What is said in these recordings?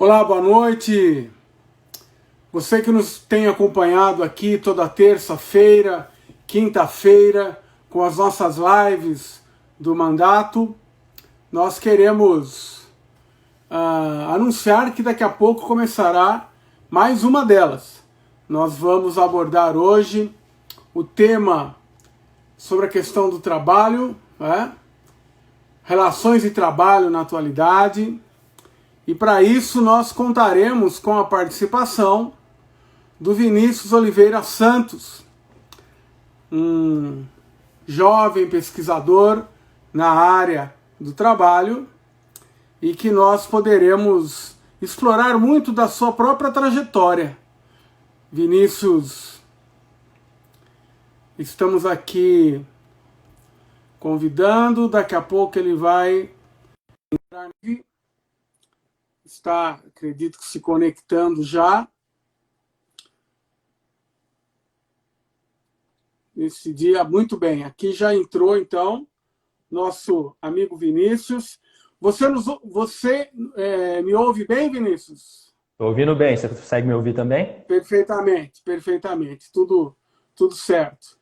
Olá, boa noite. Você que nos tem acompanhado aqui toda terça-feira, quinta-feira, com as nossas lives do mandato, nós queremos anunciar que daqui a pouco começará mais uma delas. Nós vamos abordar hoje o tema sobre a questão do trabalho, relações de trabalho na atualidade. E para isso nós contaremos com a participação do Vinícius Oliveira Santos, um jovem pesquisador na área do trabalho e que nós poderemos explorar muito da sua própria trajetória. Vinícius, estamos aqui convidando, daqui a pouco ele vai entrar aqui. Está, acredito que se conectando já. Esse dia, muito bem. Aqui já entrou, então, nosso amigo Vinícius. Você me ouve bem, Vinícius? Estou ouvindo bem, você consegue me ouvir também? Perfeitamente, perfeitamente. Tudo certo.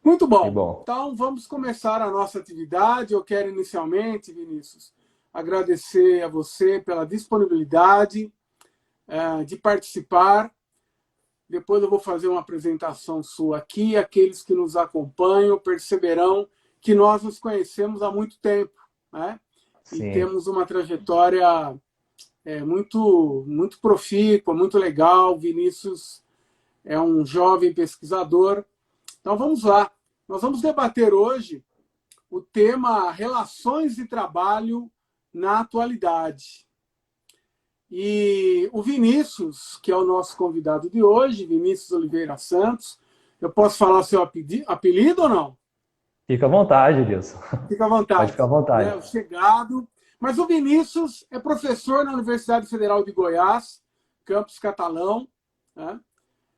Muito Que bom. bom. Então, vamos começar a nossa atividade. Eu quero inicialmente, Vinícius, agradecer a você pela disponibilidade de participar. Depois eu vou fazer uma apresentação sua aqui. Aqueles que nos acompanham perceberão que nós nos conhecemos há muito tempo, né? E Sim. temos uma trajetória muito profícua, muito legal. Vinícius é um jovem pesquisador. Então vamos lá. Nós vamos debater hoje o tema relações de trabalho na atualidade. E o Vinícius, que é o nosso convidado de hoje, Vinícius Oliveira Santos, eu posso falar o seu apelido ou não? Fica à vontade, Edilson. Fica à vontade. Pode ficar à vontade. O chegado. Mas o Vinícius é professor na Universidade Federal de Goiás, campus Catalão. Né?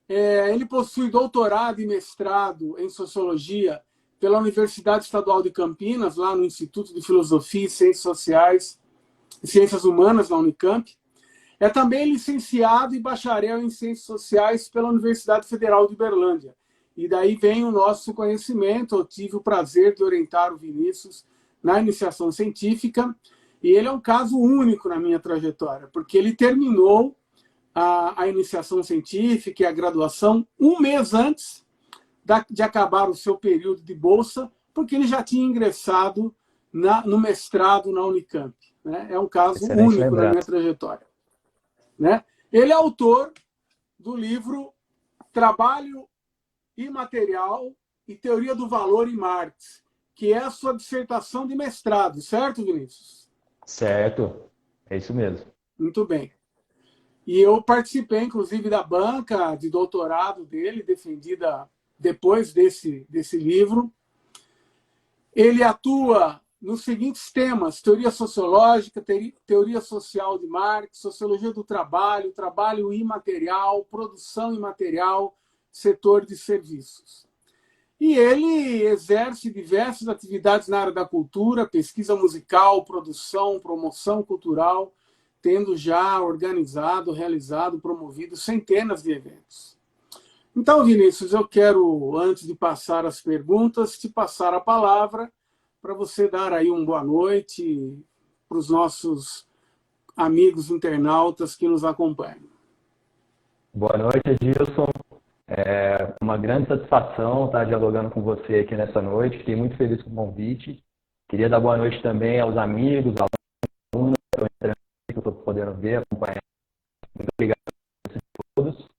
Ele possui doutorado e mestrado em Sociologia pela Universidade Estadual de Campinas, lá no Instituto de Filosofia e Ciências Sociais e Ciências Humanas, na Unicamp. É também licenciado e bacharel em Ciências Sociais pela Universidade Federal de Uberlândia. E daí vem o nosso conhecimento. Eu tive o prazer de orientar o Vinícius na iniciação científica. E ele é um caso único na minha trajetória, porque ele terminou a iniciação científica e a graduação um mês antes de acabar o seu período de bolsa, porque ele já tinha ingressado no mestrado na Unicamp. Né? É um caso único na minha trajetória. Né? Ele é autor do livro Trabalho Imaterial e Teoria do Valor em Marx, que é a sua dissertação de mestrado, certo, Vinícius? Certo, é isso mesmo. Muito bem. E eu participei, inclusive, da banca de doutorado dele, defendida depois desse livro. Ele atua nos seguintes temas: teoria sociológica, teoria social de Marx, sociologia do trabalho, trabalho imaterial, produção imaterial, setor de serviços. E ele exerce diversas atividades na área da cultura, pesquisa musical, produção, promoção cultural, tendo já organizado, realizado, promovido centenas de eventos. Então, Vinícius, eu quero, antes de passar as perguntas, te passar a palavra para você dar aí uma boa noite para os nossos amigos internautas que nos acompanham. Boa noite, Edilson. É uma grande satisfação estar dialogando com você aqui nessa noite. Fiquei muito feliz com o convite. Queria dar boa noite também aos amigos, alunos que eu estou podendo ver, acompanhar. Muito obrigado a todos.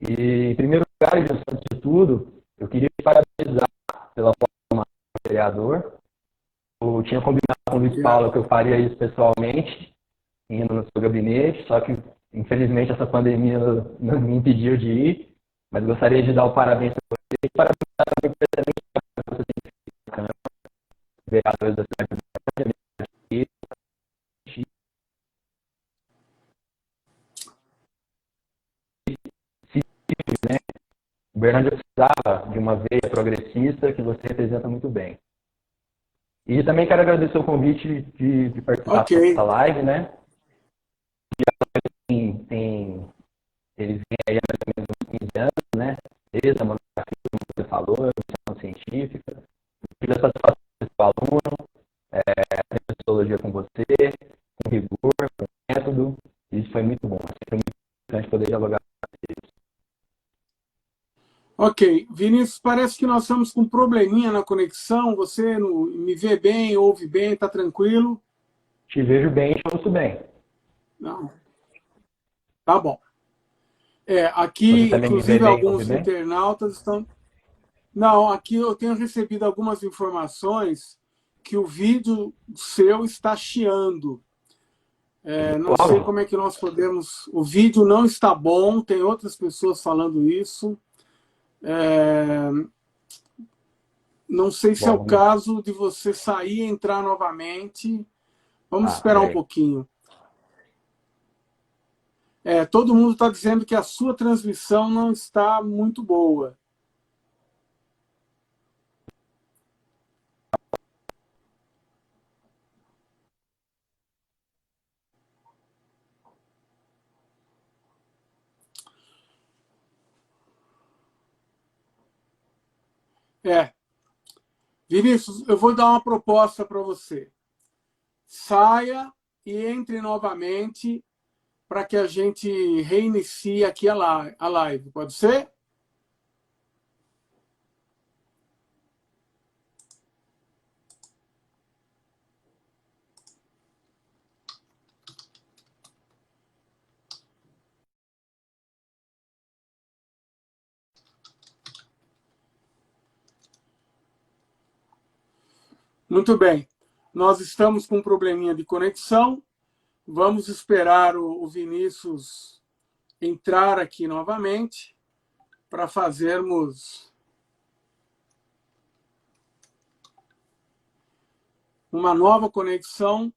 E, em primeiro lugar, Edilson, antes de tudo, eu queria te parabenizar pela forma de vereador. Eu tinha combinado com o Luiz Paulo que eu faria isso pessoalmente, indo no seu gabinete, só que, infelizmente, essa pandemia não me impediu de ir, mas gostaria de dar o parabéns para você e parabenizar também pelo excelente trabalho que você tem feito na Câmara, vereadores da cidade de Uberlândia, né? Uberlândia precisava de uma veia progressista que você representa muito bem. E também quero agradecer o convite de participar dessa live, né? eles vêm aí há mais ou menos uns 15 anos, né? Desde a monografia, como você falou, a iniciação científica. Tive a satisfação de ser aluno, aprender psicologia com você, com rigor, com método. Isso foi muito bom. Foi muito importante poder dialogar com eles. Ok. Vinícius, parece que nós estamos com um probleminha na conexão. Você me vê bem, ouve bem, está tranquilo? Te vejo bem e te ouço bem. Não. Tá bom. Você Aqui, também me vê inclusive, bem e ouve alguns bem? internautas estão... Não, aqui eu tenho recebido algumas informações que o vídeo seu está chiando. Não sei Como? como é que nós podemos... O vídeo não está bom, tem outras pessoas falando isso. Não sei se é o Bom, caso de você sair e entrar novamente. Vamos esperar um peraí. pouquinho. Todo mundo está dizendo que a sua transmissão não está muito boa. Vinícius, eu vou dar uma proposta para você. Saia e entre novamente para que a gente reinicie aqui a live. Pode ser? Muito bem. Nós estamos com um probleminha de conexão. Vamos esperar o Vinícius entrar aqui novamente para fazermos uma nova conexão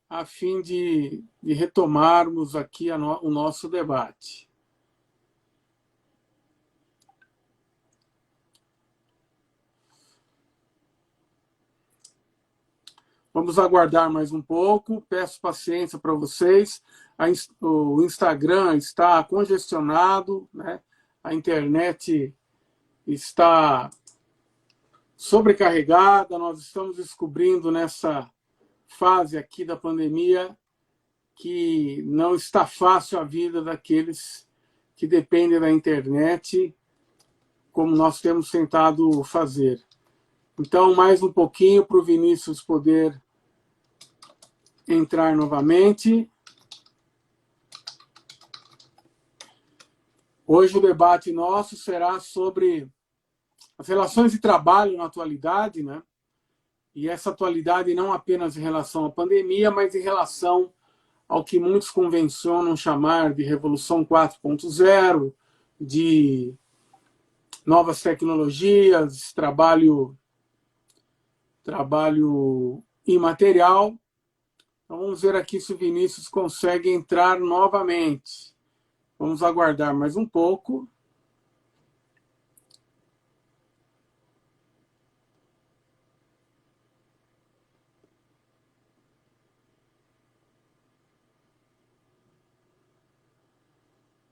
a fim de retomarmos aqui o nosso debate. Vamos aguardar mais um pouco. Peço paciência para vocês. O Instagram está congestionado, né? A internet está sobrecarregada. Nós estamos descobrindo nessa fase aqui da pandemia que não está fácil a vida daqueles que dependem da internet, como nós temos tentado fazer. Então, mais um pouquinho para o Vinícius poder entrar novamente. Hoje o debate nosso será sobre as relações de trabalho na atualidade, né? E essa atualidade não apenas em relação à pandemia, mas em relação ao que muitos convencionam chamar de Revolução 4.0, de novas tecnologias, trabalho imaterial. Então, vamos ver aqui se o Vinícius consegue entrar novamente. Vamos aguardar mais um pouco.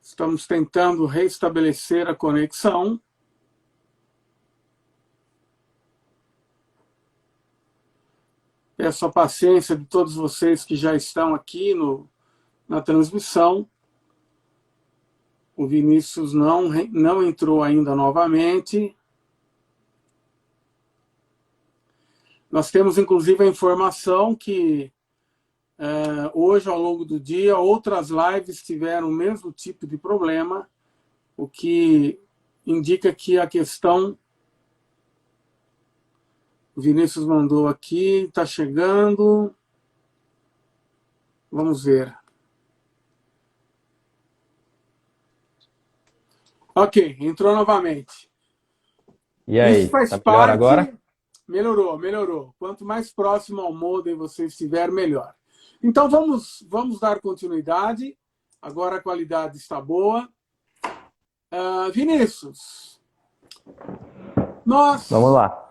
Estamos tentando restabelecer a conexão. Peço a paciência de todos vocês que já estão aqui na transmissão. O Vinícius não entrou ainda novamente. Nós temos, inclusive, a informação que hoje, ao longo do dia, outras lives tiveram o mesmo tipo de problema, o que indica que a questão... O Vinícius mandou aqui, está chegando. Vamos ver. Ok, entrou novamente. E Isso aí, faz tá melhor parte... agora? Melhorou. Quanto mais próximo ao modem você estiver, melhor. Então, vamos dar continuidade. Agora a qualidade está boa. Vinícius, Vamos lá.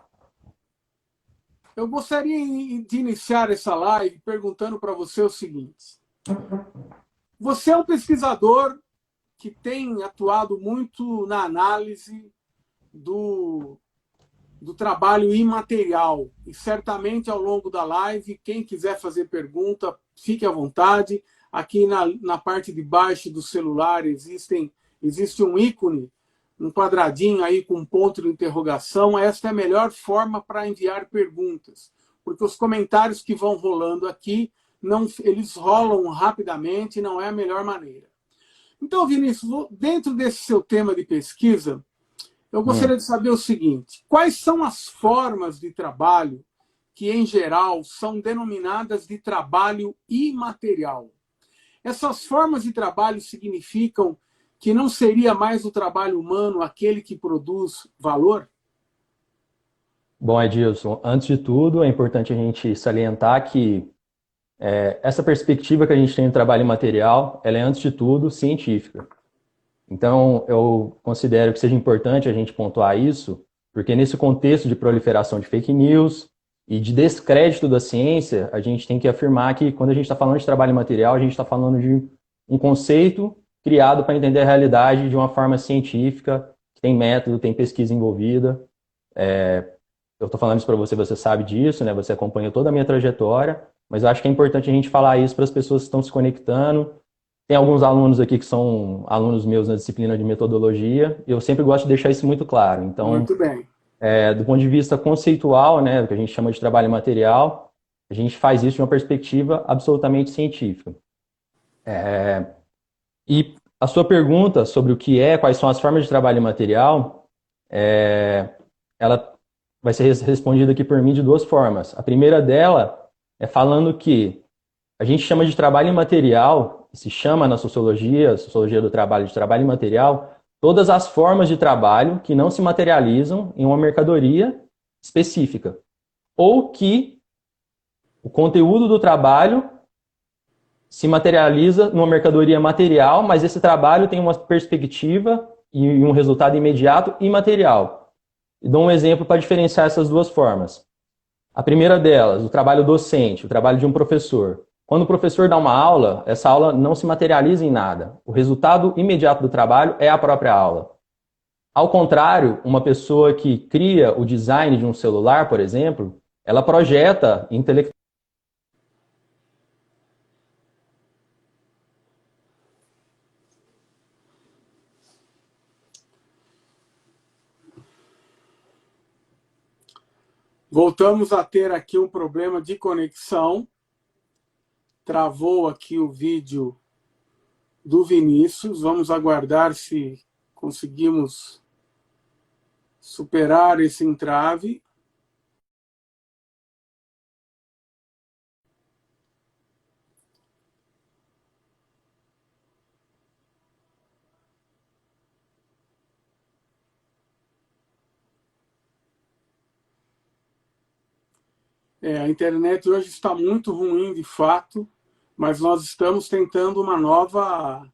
eu gostaria de iniciar essa live perguntando para você o seguinte. Você é um pesquisador que tem atuado muito na análise do trabalho imaterial. E certamente ao longo da live, quem quiser fazer pergunta, fique à vontade. Aqui na parte de baixo do celular existe um ícone, um quadradinho aí com um ponto de interrogação. Esta é a melhor forma para enviar perguntas, porque os comentários que vão rolando aqui, eles rolam rapidamente, não é a melhor maneira. Então, Vinícius, dentro desse seu tema de pesquisa, eu gostaria de saber o seguinte: quais são as formas de trabalho que, em geral, são denominadas de trabalho imaterial? Essas formas de trabalho significam que não seria mais o trabalho humano aquele que produz valor? Bom, Edilson, antes de tudo, é importante a gente salientar que essa perspectiva que a gente tem do trabalho imaterial, ela é, antes de tudo, científica. Então, eu considero que seja importante a gente pontuar isso, porque nesse contexto de proliferação de fake news e de descrédito da ciência, a gente tem que afirmar que, quando a gente está falando de trabalho imaterial, a gente está falando de um conceito criado para entender a realidade de uma forma científica, que tem método, tem pesquisa envolvida. Eu estou falando isso para você, você sabe disso, né? Você acompanha toda a minha trajetória, mas eu acho que é importante a gente falar isso para as pessoas que estão se conectando. Tem alguns alunos aqui que são alunos meus na disciplina de metodologia, e eu sempre gosto de deixar isso muito claro. Então, muito bem. Do ponto de vista conceitual, né, que a gente chama de trabalho material, a gente faz isso de uma perspectiva absolutamente científica. E a sua pergunta sobre o que quais são as formas de trabalho material, ela vai ser respondida aqui por mim de duas formas. A primeira dela é falando que a gente chama de trabalho imaterial, se chama na sociologia do trabalho, de trabalho imaterial, todas as formas de trabalho que não se materializam em uma mercadoria específica, ou que o conteúdo do trabalho se materializa numa mercadoria material, mas esse trabalho tem uma perspectiva e um resultado imediato imaterial. E dou um exemplo para diferenciar essas duas formas. A primeira delas, o trabalho docente, o trabalho de um professor. Quando o professor dá uma aula, essa aula não se materializa em nada. O resultado imediato do trabalho é a própria aula. Ao contrário, uma pessoa que cria o design de um celular, por exemplo, ela projeta intelectualmente. Voltamos a ter aqui um problema de conexão. Travou aqui o vídeo do Vinícius. Vamos aguardar se conseguimos superar esse entrave. A internet hoje está muito ruim, de fato, mas nós estamos tentando uma nova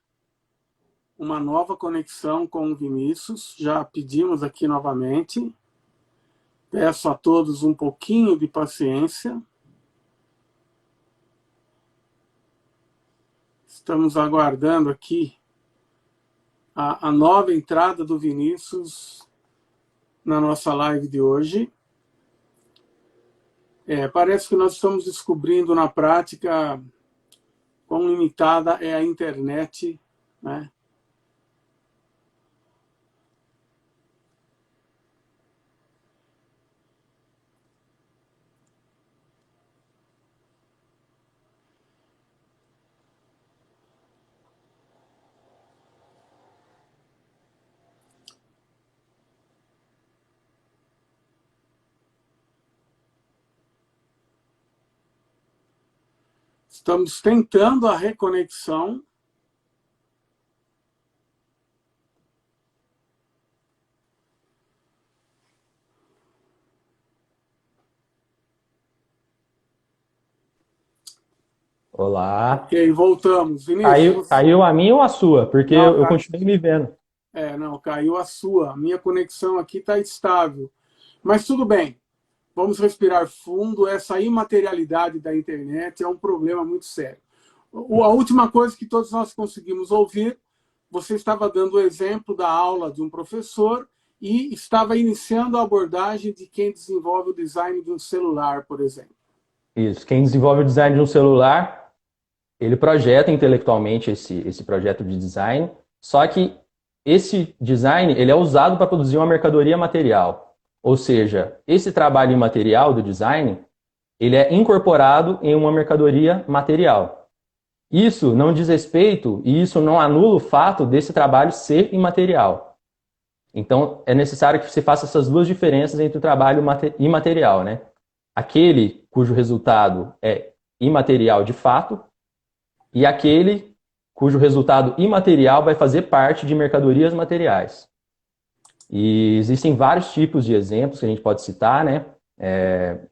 conexão com o Vinícius. Já pedimos aqui novamente. Peço a todos um pouquinho de paciência. Estamos aguardando aqui a nova entrada do Vinícius na nossa live de hoje. Parece que nós estamos descobrindo na prática quão limitada é a internet, né? Estamos tentando a reconexão. Olá. Ok, voltamos. Vinícius, Caiu a minha ou a sua? Porque não, eu continuei me vendo. Não, caiu a sua. A minha conexão aqui está estável. Mas tudo bem. Vamos respirar fundo. Essa imaterialidade da internet é um problema muito sério. A última coisa que todos nós conseguimos ouvir, você estava dando o exemplo da aula de um professor e estava iniciando a abordagem de quem desenvolve o design de um celular, por exemplo. Isso. Quem desenvolve o design de um celular, ele projeta intelectualmente esse projeto de design, só que esse design ele é usado para produzir uma mercadoria material. Ou seja, esse trabalho imaterial do design, ele é incorporado em uma mercadoria material. Isso não diz respeito e isso não anula o fato desse trabalho ser imaterial. Então, é necessário que você faça essas duas diferenças entre o trabalho imaterial, né? Aquele cujo resultado é imaterial de fato e aquele cujo resultado imaterial vai fazer parte de mercadorias materiais. E existem vários tipos de exemplos que a gente pode citar, né?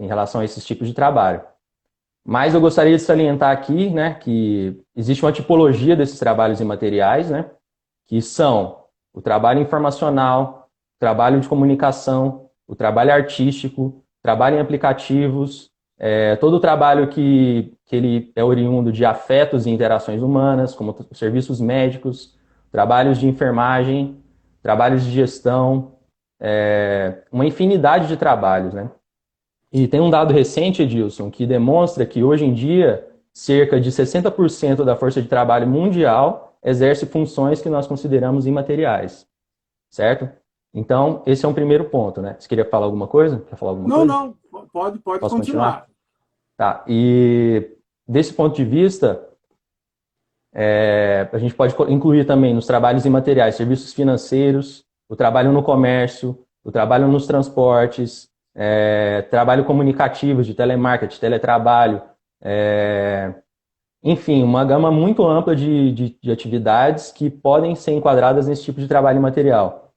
Em relação a esses tipos de trabalho. Mas eu gostaria de salientar aqui, né, que existe uma tipologia desses trabalhos imateriais, né, que são o trabalho informacional, o trabalho de comunicação, o trabalho artístico, o trabalho em aplicativos, todo o trabalho que ele é oriundo de afetos e interações humanas, como serviços médicos, trabalhos de enfermagem, trabalhos de gestão, uma infinidade de trabalhos, né? E tem um dado recente, Edilson, que demonstra que hoje em dia cerca de 60% da força de trabalho mundial exerce funções que nós consideramos imateriais, certo? Então, esse é um primeiro ponto, né? Você queria falar alguma coisa? Quer falar alguma coisa? Não, pode Posso continuar. continuar? Tá, e desse ponto de vista, a gente pode incluir também nos trabalhos imateriais serviços financeiros, o trabalho no comércio, o trabalho nos transportes, trabalho comunicativo de telemarketing, teletrabalho, enfim, uma gama muito ampla de atividades que podem ser enquadradas nesse tipo de trabalho imaterial.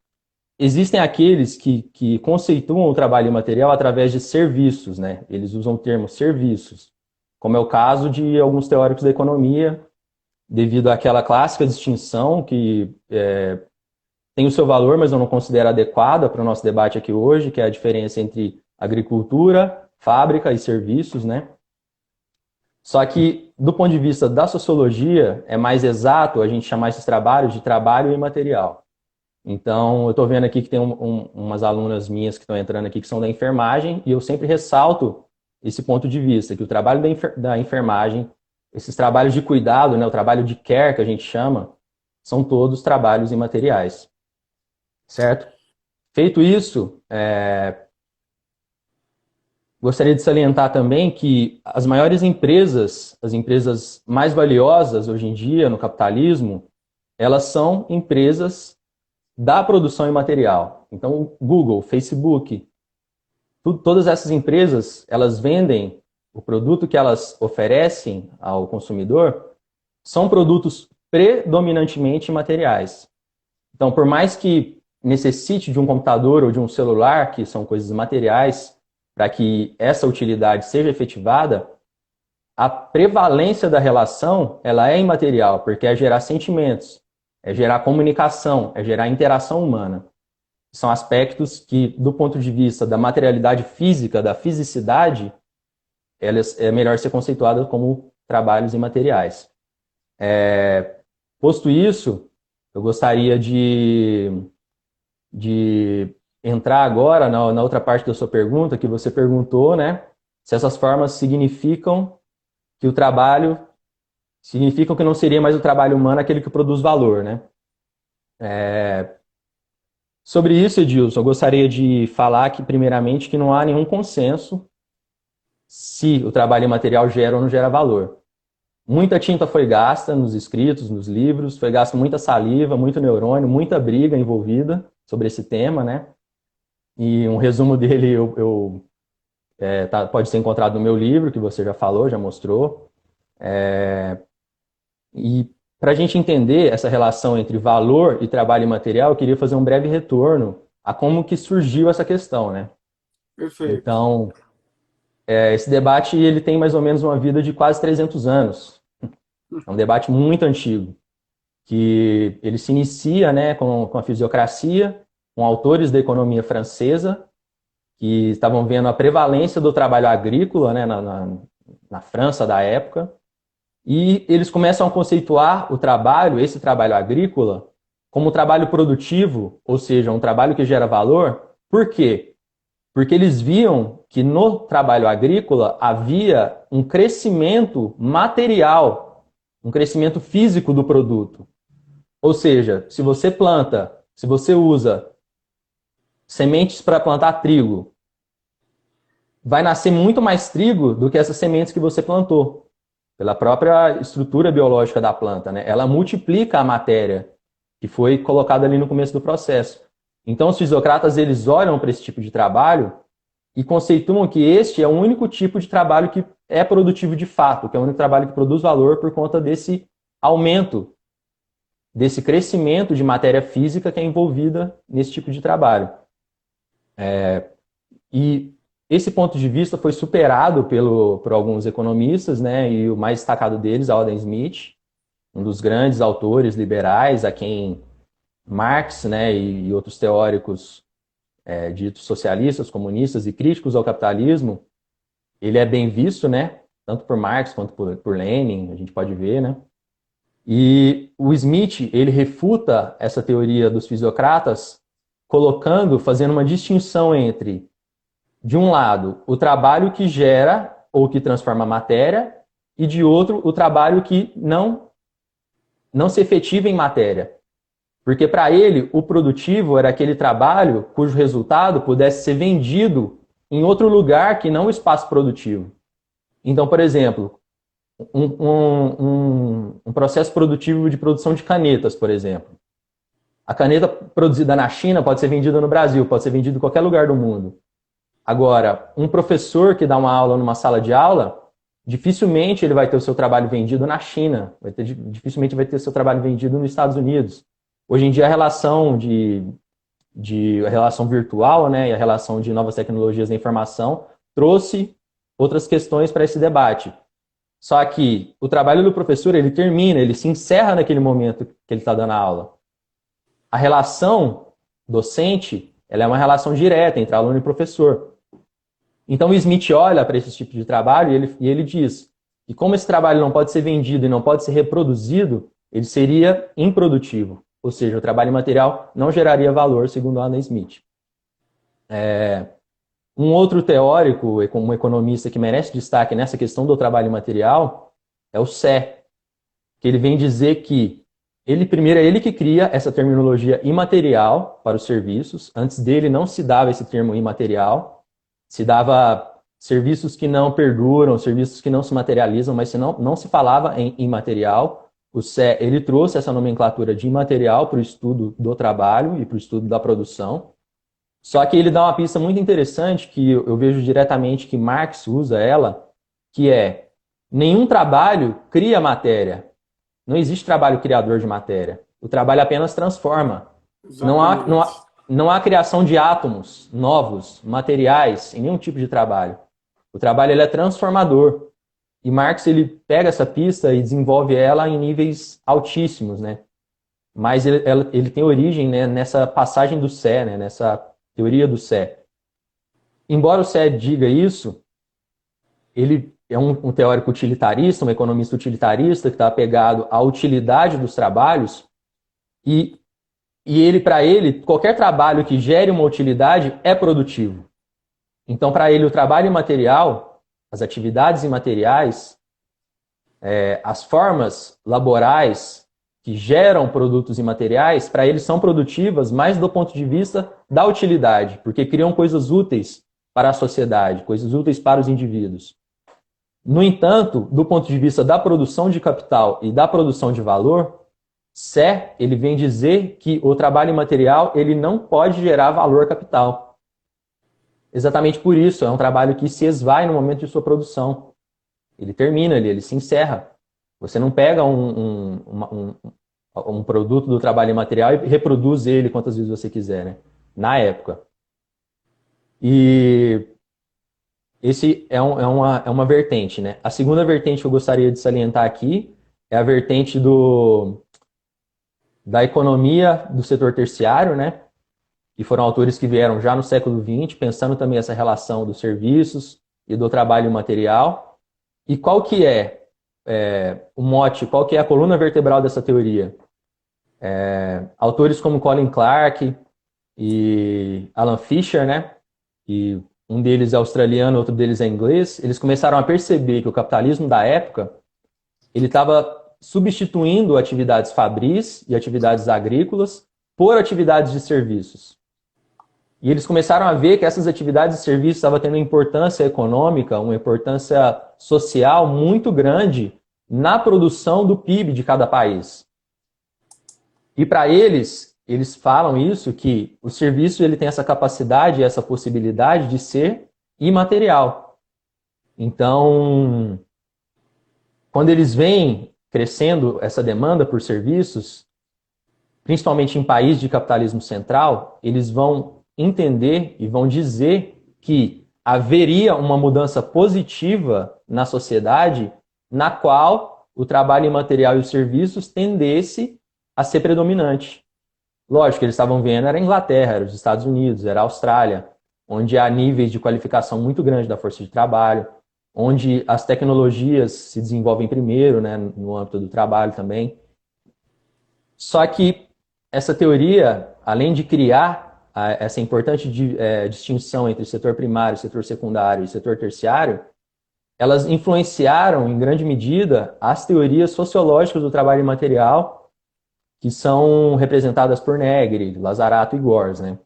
Existem aqueles que conceituam o trabalho imaterial através de serviços, né? Eles usam o termo serviços, como é o caso de alguns teóricos da economia, devido àquela clássica distinção que tem o seu valor, mas eu não considero adequada para o nosso debate aqui hoje, que é a diferença entre agricultura, fábrica e serviços, né? Só que, do ponto de vista da sociologia, é mais exato a gente chamar esses trabalhos de trabalho imaterial. Então, eu estou vendo aqui que tem umas alunas minhas que estão entrando aqui que são da enfermagem, e eu sempre ressalto esse ponto de vista, que o trabalho da enfermagem, esses trabalhos de cuidado, né, o trabalho de care que a gente chama, são todos trabalhos imateriais. Certo? Feito isso, gostaria de salientar também que as maiores empresas, as empresas mais valiosas hoje em dia no capitalismo, elas são empresas da produção imaterial. Então, Google, Facebook, todas essas empresas, elas vendem o produto que elas oferecem ao consumidor, são produtos predominantemente materiais. Então, por mais que necessite de um computador ou de um celular, que são coisas materiais, para que essa utilidade seja efetivada, a prevalência da relação ela é imaterial, porque é gerar sentimentos, é gerar comunicação, é gerar interação humana. São aspectos que, do ponto de vista da materialidade física, da fisicidade, é melhor ser conceituada como trabalhos imateriais. Posto isso, eu gostaria de entrar agora na outra parte da sua pergunta, que você perguntou, né? Se essas formas significam que o trabalho, significam que não seria mais o trabalho humano aquele que produz valor, né? Sobre isso, Edilson, eu gostaria de falar que, primeiramente, que não há nenhum consenso se o trabalho imaterial gera ou não gera valor. Muita tinta foi gasta nos escritos, nos livros, foi gasta muita saliva, muito neurônio, muita briga envolvida sobre esse tema, né? E um resumo dele pode ser encontrado no meu livro, que você já falou, já mostrou. E para a gente entender essa relação entre valor e trabalho imaterial, eu queria fazer um breve retorno a como que surgiu essa questão, né? Perfeito. Então, esse debate ele tem mais ou menos uma vida de quase 300 anos. É um debate muito antigo, que ele se inicia, né, com a fisiocracia, com autores da economia francesa, que estavam vendo a prevalência do trabalho agrícola, né, na França da época, e eles começam a conceituar o trabalho, esse trabalho agrícola, como trabalho produtivo, ou seja, um trabalho que gera valor. Por quê? Porque eles viam que no trabalho agrícola havia um crescimento material, um crescimento físico do produto. Ou seja, se você planta, se você usa sementes para plantar trigo, vai nascer muito mais trigo do que essas sementes que você plantou, pela própria estrutura biológica da planta, né? Ela multiplica a matéria que foi colocada ali no começo do processo. Então, os fisiocratas, eles olham para esse tipo de trabalho e conceituam que este é o único tipo de trabalho que é produtivo de fato, que é o único trabalho que produz valor por conta desse aumento, desse crescimento de matéria física que é envolvida nesse tipo de trabalho. E esse ponto de vista foi superado por alguns economistas, né? E o mais destacado deles, Adam Smith, um dos grandes autores liberais, a quem Marx, né, e outros teóricos ditos socialistas, comunistas e críticos ao capitalismo, ele é bem visto, né? Tanto por Marx quanto por Lenin, a gente pode ver, né? E o Smith, ele refuta essa teoria dos fisiocratas, fazendo uma distinção entre, de um lado, o trabalho que gera ou que transforma a matéria, e de outro, o trabalho que não se efetiva em matéria. Porque para ele, o produtivo era aquele trabalho cujo resultado pudesse ser vendido em outro lugar que não o espaço produtivo. Então, por exemplo, um processo produtivo de produção de canetas, por exemplo. A caneta produzida na China pode ser vendida no Brasil, pode ser vendida em qualquer lugar do mundo. Agora, um professor que dá uma aula numa sala de aula, dificilmente ele vai ter o seu trabalho vendido na China, dificilmente vai ter o seu trabalho vendido nos Estados Unidos. Hoje em dia, a relação a relação virtual, né, e a relação de novas tecnologias da informação trouxe outras questões para esse debate. Só que o trabalho do professor, ele termina, ele se encerra naquele momento que ele está dando a aula. A relação docente, ela é uma relação direta entre aluno e professor. Então o Smith olha para esse tipo de trabalho e ele diz que como esse trabalho não pode ser vendido e não pode ser reproduzido, ele seria improdutivo. Ou seja, o trabalho material não geraria valor, segundo Adam Smith. Um outro teórico, um economista que merece destaque nessa questão do trabalho material, é o Sé, que ele vem dizer que primeiro é ele que cria essa terminologia imaterial para os serviços. Antes dele não se dava esse termo imaterial, se dava serviços que não perduram, serviços que não se materializam, mas não se falava em imaterial. O Sé, ele trouxe essa nomenclatura de imaterial para o estudo do trabalho e para o estudo da produção. Só que ele dá uma pista muito interessante, que eu vejo diretamente que Marx usa ela, que é: nenhum trabalho cria matéria. Não existe trabalho criador de matéria. O trabalho apenas transforma. Não há criação de átomos novos, materiais, em nenhum tipo de trabalho. O trabalho ele é transformador. E Marx ele pega essa pista e desenvolve ela em níveis altíssimos, né? Mas ele tem origem, né, nessa passagem do Sé, né, nessa teoria do Sé. Embora o Sé diga isso, ele é um teórico utilitarista, um economista utilitarista que está apegado à utilidade dos trabalhos e para ele, qualquer trabalho que gere uma utilidade é produtivo. Então, para ele, o trabalho imaterial, as atividades imateriais, as formas laborais que geram produtos imateriais, para eles são produtivas, mas do ponto de vista da utilidade, porque criam coisas úteis para a sociedade, coisas úteis para os indivíduos. No entanto, do ponto de vista da produção de capital e da produção de valor, Sé, ele vem dizer que o trabalho imaterial ele não pode gerar valor capital. Exatamente por isso, é um trabalho que se esvai no momento de sua produção. Ele termina ali, ele se encerra. Você não pega um produto do trabalho imaterial e reproduz ele quantas vezes você quiser, né? Na época. E esse é uma vertente, né? A segunda vertente que eu gostaria de salientar aqui é a vertente da economia do setor terciário, né? E foram autores que vieram já no século XX, pensando também essa relação dos serviços e do trabalho material. E qual que é o mote, qual que é a coluna vertebral dessa teoria? Autores como Colin Clark e Alan Fisher, né? E um deles é australiano, outro deles é inglês. Eles começaram a perceber que o capitalismo da época ele estava substituindo atividades fabris e atividades agrícolas por atividades de serviços. E eles começaram a ver que essas atividades de serviços estavam tendo uma importância econômica, uma importância social muito grande na produção do PIB de cada país. E para eles falam isso, que o serviço ele tem essa capacidade, essa possibilidade de ser imaterial. Então, quando eles veem crescendo essa demanda por serviços, principalmente em países de capitalismo central, eles vão entender e vão dizer que haveria uma mudança positiva na sociedade na qual o trabalho imaterial e os serviços tendesse a ser predominante. Lógico que eles estavam vendo era a Inglaterra, era os Estados Unidos, era a Austrália, onde há níveis de qualificação muito grande da força de trabalho, onde as tecnologias se desenvolvem primeiro, né, no âmbito do trabalho também. Só que essa teoria, além de criar essa importante distinção entre setor primário, setor secundário e setor terciário, elas influenciaram, em grande medida, as teorias sociológicas do trabalho imaterial, que são representadas por Negri, Lazarato e Gores, né?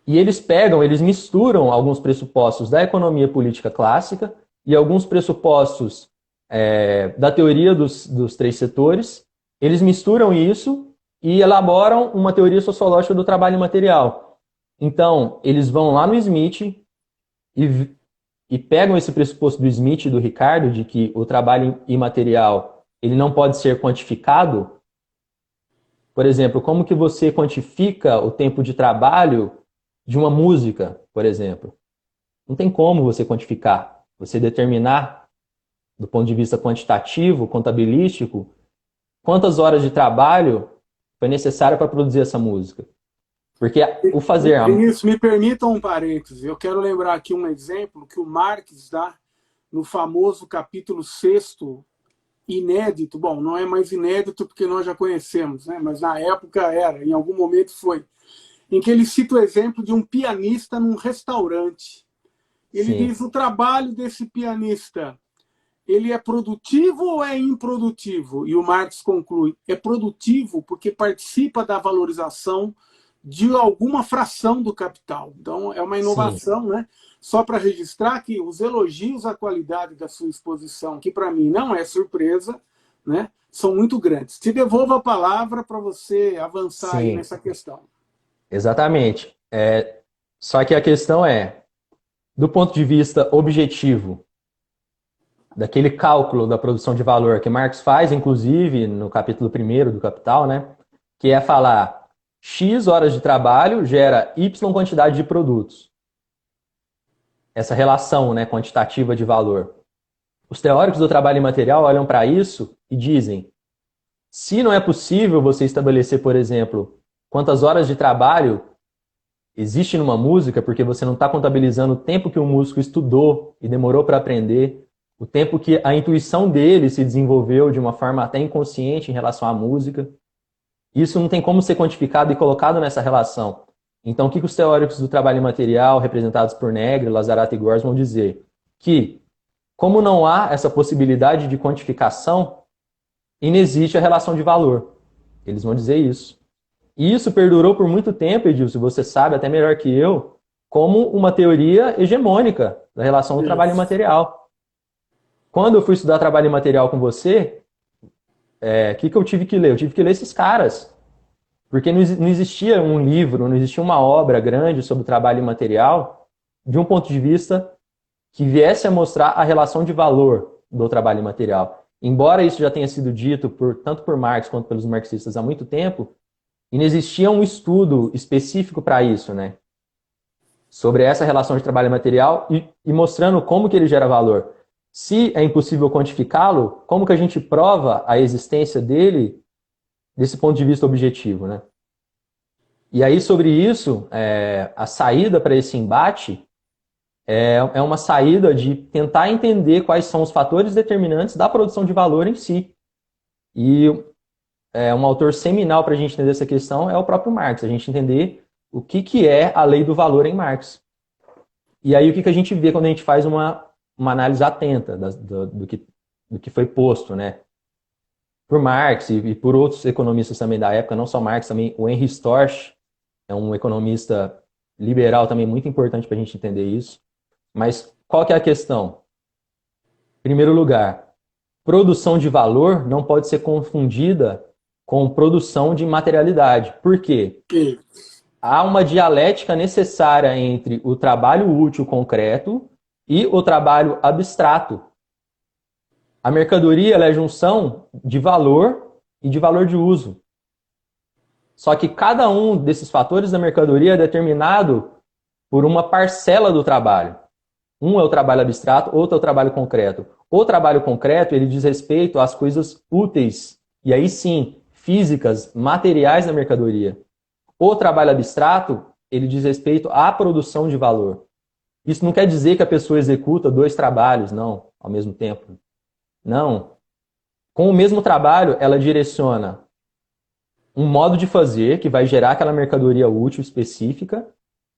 E eles misturam alguns pressupostos da economia política clássica e alguns pressupostos da teoria dos três setores. Eles misturam isso e elaboram uma teoria sociológica do trabalho imaterial. Então, eles vão lá no Smith e pegam esse pressuposto do Smith e do Ricardo, de que o trabalho imaterial ele não pode ser quantificado. Por exemplo, como que você quantifica o tempo de trabalho de uma música, por exemplo? Não tem como você quantificar. Você determinar, do ponto de vista quantitativo, contabilístico, quantas horas de trabalho foi necessário para produzir essa música. Porque o fazer... Vinícius, me permitam um parêntese. Eu quero lembrar aqui um exemplo que o Marx dá no famoso capítulo 6º, inédito. Bom, não é mais inédito porque nós já conhecemos, né? Mas na época era, em algum momento foi, em que ele cita o exemplo de um pianista num restaurante. Ele Sim. diz, o trabalho desse pianista, ele é produtivo ou é improdutivo? E o Marx conclui, é produtivo porque participa da valorização de alguma fração do capital. Então, é uma inovação, sim, né? Só para registrar que os elogios à qualidade da sua exposição, que para mim não é surpresa, né? São muito grandes. Te devolvo a palavra para você avançar, sim, aí nessa questão. Exatamente. Só que a questão é, do ponto de vista objetivo, daquele cálculo da produção de valor que Marx faz, inclusive, no capítulo 1º do Capital, né? Que é falar X horas de trabalho gera Y quantidade de produtos. Essa relação, né, quantitativa de valor. Os teóricos do trabalho imaterial olham para isso e dizem, se não é possível você estabelecer, por exemplo, quantas horas de trabalho existe numa música, porque você não está contabilizando o tempo que o músico estudou e demorou para aprender, o tempo que a intuição dele se desenvolveu de uma forma até inconsciente em relação à música. Isso não tem como ser quantificado e colocado nessa relação. Então, o que os teóricos do trabalho imaterial, representados por Negri, Lazarato e Gores, vão dizer? Que, como não há essa possibilidade de quantificação, inexiste a relação de valor. Eles vão dizer isso. E isso perdurou por muito tempo, Edilson, você sabe até melhor que eu, como uma teoria hegemônica da relação do trabalho imaterial. Quando eu fui estudar trabalho imaterial com você, o que eu tive que ler? Eu tive que ler esses caras. Porque não existia um livro, não existia uma obra grande sobre o trabalho imaterial de um ponto de vista que viesse a mostrar a relação de valor do trabalho imaterial. Embora isso já tenha sido dito tanto por Marx quanto pelos marxistas há muito tempo, e não existia um estudo específico para isso, né? Sobre essa relação de trabalho imaterial e mostrando como que ele gera valor. Se é impossível quantificá-lo, como que a gente prova a existência dele desse ponto de vista objetivo, né? E aí, sobre isso, a saída para esse embate é uma saída de tentar entender quais são os fatores determinantes da produção de valor em si. E um autor seminal para a gente entender essa questão é o próprio Marx, a gente entender o que é a lei do valor em Marx. E aí o que a gente vê quando a gente faz uma análise atenta do que foi posto, né? Por Marx e por outros economistas também da época, não só Marx, também o Henry Storch é um economista liberal também muito importante para a gente entender isso. Mas qual que é a questão? Em primeiro lugar, produção de valor não pode ser confundida com produção de materialidade. Por quê? Há uma dialética necessária entre o trabalho útil concreto e o trabalho abstrato. A mercadoria ela é junção de valor e de valor de uso. Só que cada um desses fatores da mercadoria é determinado por uma parcela do trabalho. Um é o trabalho abstrato, outro é o trabalho concreto. O trabalho concreto ele diz respeito às coisas úteis, e aí sim, físicas, materiais da mercadoria. O trabalho abstrato ele diz respeito à produção de valor. Isso não quer dizer que a pessoa executa 2 trabalhos, não, ao mesmo tempo. Não. Com o mesmo trabalho, ela direciona um modo de fazer que vai gerar aquela mercadoria útil específica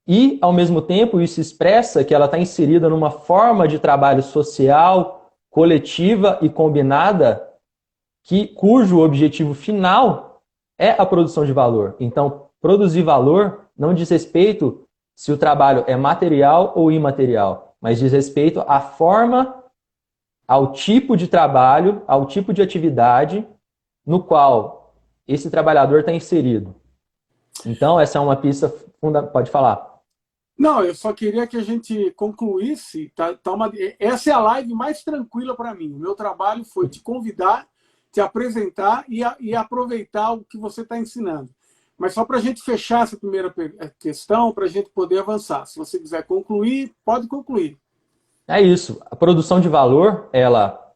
e, ao mesmo tempo, isso expressa que ela está inserida numa forma de trabalho social, coletiva e combinada cujo objetivo final é a produção de valor. Então, produzir valor não diz respeito se o trabalho é material ou imaterial, mas diz respeito à forma, ao tipo de trabalho, ao tipo de atividade no qual esse trabalhador está inserido. Então, essa é uma pista fundamental. Pode falar. Não, eu só queria que a gente concluísse. Essa é a live mais tranquila para mim. O meu trabalho foi te convidar, te apresentar e aproveitar o que você está ensinando. Mas só para a gente fechar essa primeira questão, para a gente poder avançar. Se você quiser concluir, pode concluir. É isso. A produção de valor, ela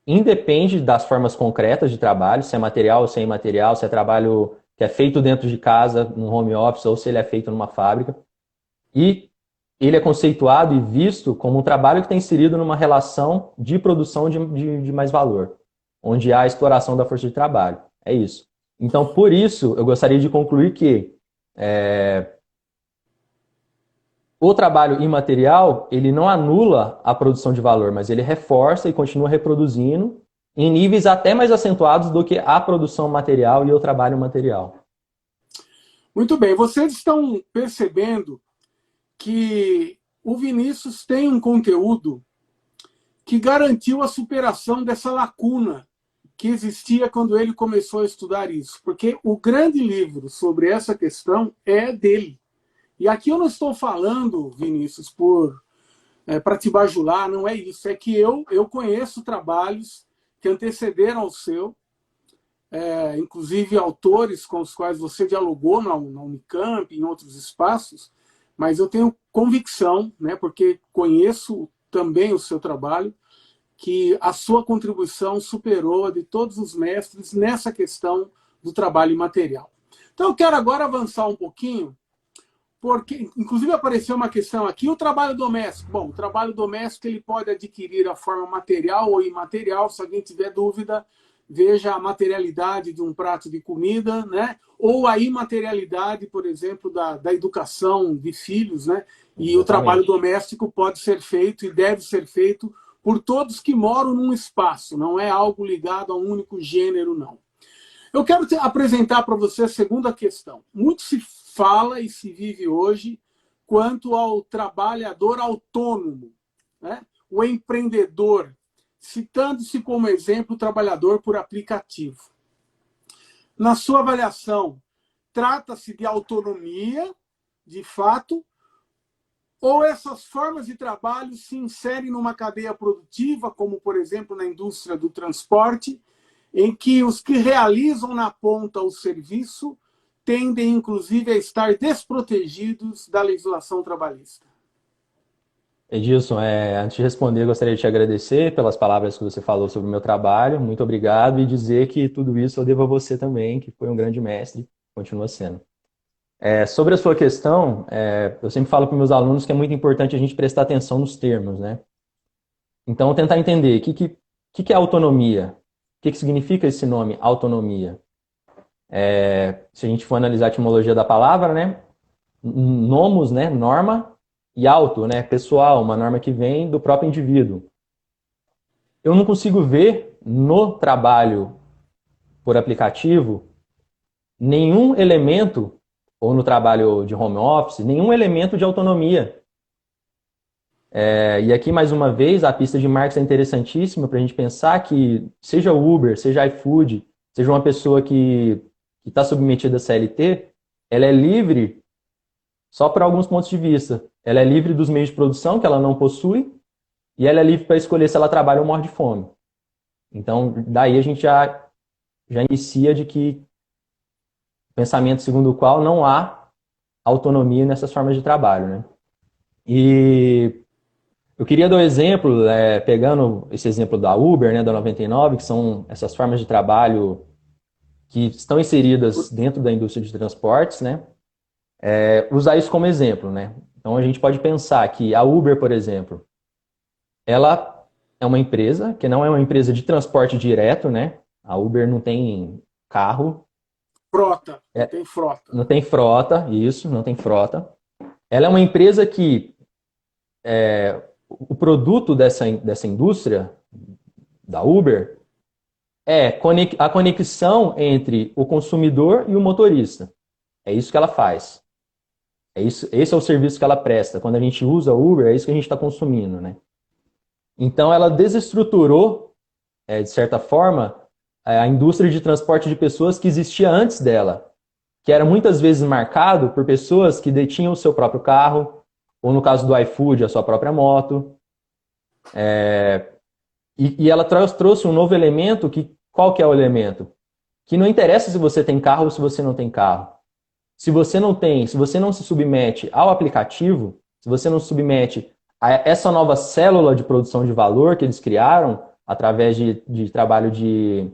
independe das formas concretas de trabalho, se é material ou se é imaterial, se é trabalho que é feito dentro de casa, no home office, ou se ele é feito numa fábrica. E ele é conceituado e visto como um trabalho que está inserido numa relação de produção de mais valor, onde há a exploração da força de trabalho. É isso. Então, por isso, eu gostaria de concluir que o trabalho imaterial, ele não anula a produção de valor, mas ele reforça e continua reproduzindo em níveis até mais acentuados do que a produção material e o trabalho material. Muito bem. Vocês estão percebendo que o Vinícius tem um conteúdo que garantiu a superação dessa lacuna que existia quando ele começou a estudar isso. Porque o grande livro sobre essa questão é dele. E aqui eu não estou falando, Vinícius, para te bajular, não é isso. É que eu conheço trabalhos que antecederam ao seu, inclusive autores com os quais você dialogou na Unicamp, em outros espaços, mas eu tenho convicção, né, porque conheço também o seu trabalho, que a sua contribuição superou a de todos os mestres nessa questão do trabalho imaterial. Então eu quero agora avançar um pouquinho, porque inclusive apareceu uma questão aqui, o trabalho doméstico. Bom, o trabalho doméstico ele pode adquirir a forma material ou imaterial, se alguém tiver dúvida, veja a materialidade de um prato de comida, né? Ou a imaterialidade, por exemplo, da educação de filhos, né? E exatamente. O trabalho doméstico pode ser feito e deve ser feito por todos que moram num espaço, não é algo ligado a um único gênero, não. Eu quero apresentar para você a segunda questão. Muito se fala e se vive hoje quanto ao trabalhador autônomo, né? O empreendedor, citando-se como exemplo o trabalhador por aplicativo. Na sua avaliação, trata-se de autonomia, de fato, ou essas formas de trabalho se inserem numa cadeia produtiva, como, por exemplo, na indústria do transporte, em que os que realizam na ponta o serviço tendem, inclusive, a estar desprotegidos da legislação trabalhista? Edilson, antes de responder, eu gostaria de te agradecer pelas palavras que você falou sobre o meu trabalho. Muito obrigado e dizer que tudo isso eu devo a você também, que foi um grande mestre, continua sendo. Sobre a sua questão, eu sempre falo para meus alunos que é muito importante a gente prestar atenção nos termos, né? Então, tentar entender o que é autonomia. que significa esse nome, autonomia? Se a gente for analisar a etimologia da palavra, né? Nomos, né? Norma, e auto, né? Pessoal, uma norma que vem do próprio indivíduo. Eu não consigo ver no trabalho por aplicativo nenhum elemento, ou no trabalho de home office, nenhum elemento de autonomia. E aqui, mais uma vez, a pista de marketing é interessantíssima para a gente pensar que, seja o Uber, seja iFood, seja uma pessoa que está submetida a CLT, ela é livre só por alguns pontos de vista. Ela é livre dos meios de produção que ela não possui e ela é livre para escolher se ela trabalha ou morre de fome. Então, daí a gente já inicia de que pensamento segundo o qual não há autonomia nessas formas de trabalho, né? E eu queria dar um exemplo, pegando esse exemplo da Uber, né, da 99, que são essas formas de trabalho que estão inseridas dentro da indústria de transportes, né? Usar isso como exemplo, né? Então a gente pode pensar que a Uber, por exemplo, ela é uma empresa que não é uma empresa de transporte direto, né? A Uber não tem carro. Frota, não tem frota. Não tem frota, isso, não tem frota. Ela é uma empresa que o produto dessa indústria, da Uber, é a conexão entre o consumidor e o motorista. É isso que ela faz. Esse é o serviço que ela presta. Quando a gente usa Uber, é isso que a gente está consumindo, né? Então, ela desestruturou, de certa forma, a indústria de transporte de pessoas que existia antes dela, que era muitas vezes marcado por pessoas que detinham o seu próprio carro, ou no caso do iFood, a sua própria moto. E ela trouxe um novo elemento, qual que é o elemento? Que não interessa se você tem carro ou se você não tem carro. Se você não se submete ao aplicativo, se você não se submete a essa nova célula de produção de valor que eles criaram através de trabalho de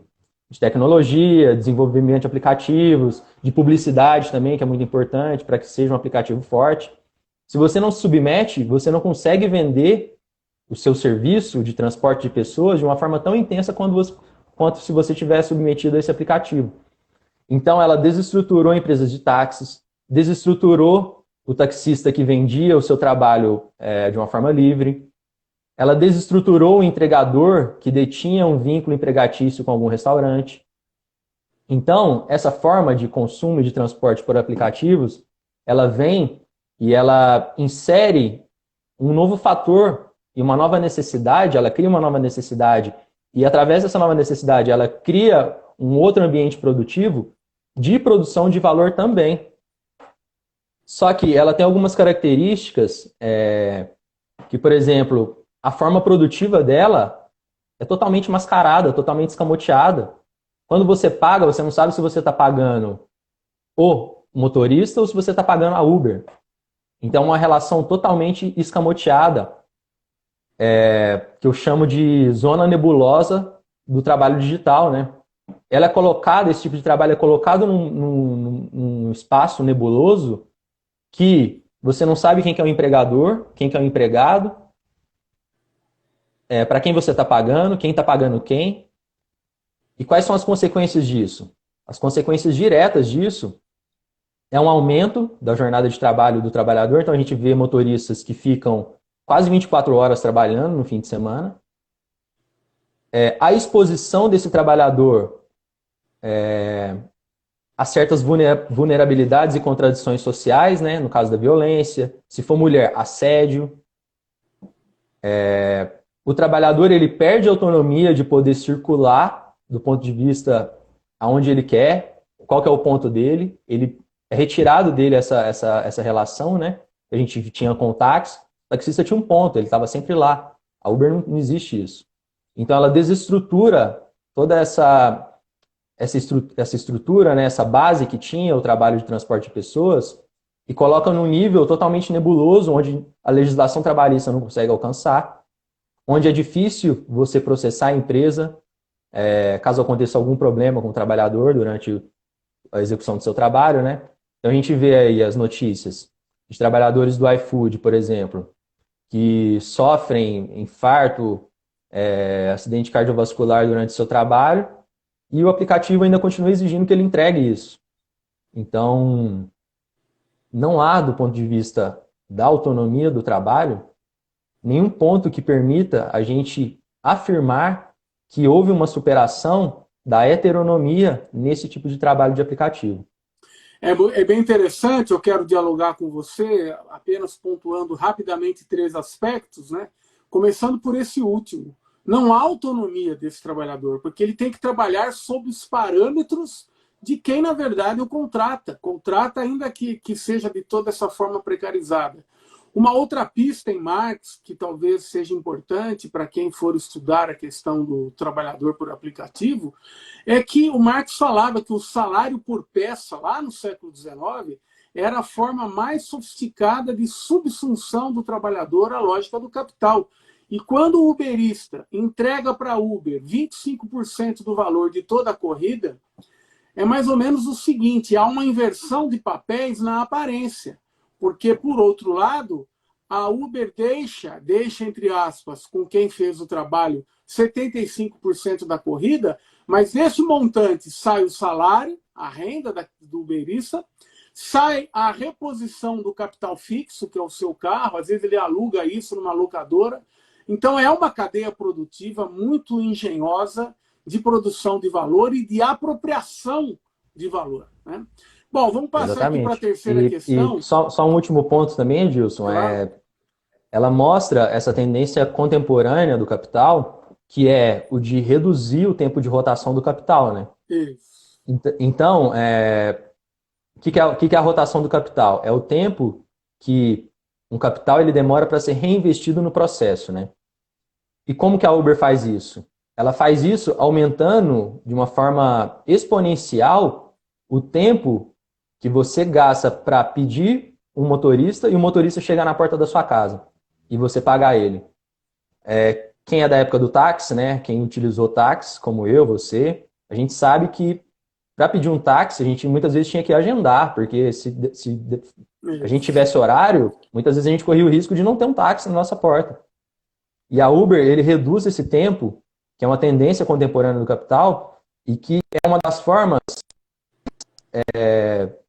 tecnologia, desenvolvimento de aplicativos, de publicidade também, que é muito importante para que seja um aplicativo forte. Se você não se submete, você não consegue vender o seu serviço de transporte de pessoas de uma forma tão intensa quanto se você tivesse submetido a esse aplicativo. Então, ela desestruturou empresas de táxis, desestruturou o taxista que vendia o seu trabalho de uma forma livre. Ela desestruturou o entregador que detinha um vínculo empregatício com algum restaurante. Então, essa forma de consumo e de transporte por aplicativos, ela vem e ela insere um novo fator e uma nova necessidade, ela cria uma nova necessidade e, através dessa nova necessidade, ela cria um outro ambiente produtivo de produção de valor também. Só que ela tem algumas características que, por exemplo, a forma produtiva dela é totalmente mascarada, totalmente escamoteada. Quando você paga, você não sabe se você está pagando o motorista ou se você está pagando a Uber. Então, é uma relação totalmente escamoteada, que eu chamo de zona nebulosa do trabalho digital, né? Ela é colocada, esse tipo de trabalho é colocado num espaço nebuloso que você não sabe quem que é o empregador, quem que é o empregado, para quem você está pagando, quem está pagando quem, e quais são as consequências disso? As consequências diretas disso é um aumento da jornada de trabalho do trabalhador, então a gente vê motoristas que ficam quase 24 horas trabalhando no fim de semana. A exposição desse trabalhador a certas vulnerabilidades e contradições sociais, né? No caso da violência, se for mulher, assédio. O trabalhador ele perde a autonomia de poder circular do ponto de vista aonde ele quer, qual que é o ponto dele, ele é retirado dele essa relação, né? A gente tinha contatos, o taxista tinha um ponto, ele estava sempre lá. A Uber não existe isso. Então ela desestrutura toda essa estrutura, né, essa base que tinha o trabalho de transporte de pessoas e coloca num nível totalmente nebuloso, onde a legislação trabalhista não consegue alcançar, onde é difícil você processar a empresa caso aconteça algum problema com o trabalhador durante a execução do seu trabalho, né? Então a gente vê aí as notícias de trabalhadores do iFood, por exemplo, que sofrem infarto, acidente cardiovascular durante seu trabalho, e o aplicativo ainda continua exigindo que ele entregue isso. Então, não há, do ponto de vista da autonomia do trabalho, nenhum ponto que permita a gente afirmar que houve uma superação da heteronomia nesse tipo de trabalho de aplicativo. É bem interessante, eu quero dialogar com você, apenas pontuando rapidamente 3 aspectos, né? Começando por esse último. Não há autonomia desse trabalhador, porque ele tem que trabalhar sob os parâmetros de quem, na verdade, o contrata. Contrata ainda que seja de toda essa forma precarizada. Uma outra pista em Marx, que talvez seja importante para quem for estudar a questão do trabalhador por aplicativo, é que o Marx falava que o salário por peça, lá no século XIX, era a forma mais sofisticada de subsunção do trabalhador à lógica do capital. E quando o uberista entrega para Uber 25% do valor de toda a corrida, é mais ou menos o seguinte, há uma inversão de papéis na aparência. Porque, por outro lado, a Uber deixa, entre aspas, com quem fez o trabalho, 75% da corrida, mas desse montante sai o salário, a renda do uberista, sai a reposição do capital fixo, que é o seu carro, às vezes ele aluga isso numa locadora. Então, é uma cadeia produtiva muito engenhosa de produção de valor e de apropriação de valor, né? Bom, vamos passar aqui para a terceira questão. E só um último ponto também, Edilson. Claro. Ela mostra essa tendência contemporânea do capital, que é o de reduzir o tempo de rotação do capital, né? Isso. Então, o que é a rotação do capital? É o tempo que um capital ele demora para ser reinvestido no processo, né? E como que a Uber faz isso? Ela faz isso aumentando de uma forma exponencial o tempo que você gasta para pedir um motorista e o motorista chegar na porta da sua casa e você pagar ele. Quem é da época do táxi, né? Quem utilizou táxi, como eu, você, a gente sabe que para pedir um táxi a gente muitas vezes tinha que agendar, porque se a gente tivesse horário, muitas vezes a gente corria o risco de não ter um táxi na nossa porta. E a Uber, ele reduz esse tempo, que é uma tendência contemporânea do capital, e que é uma das formas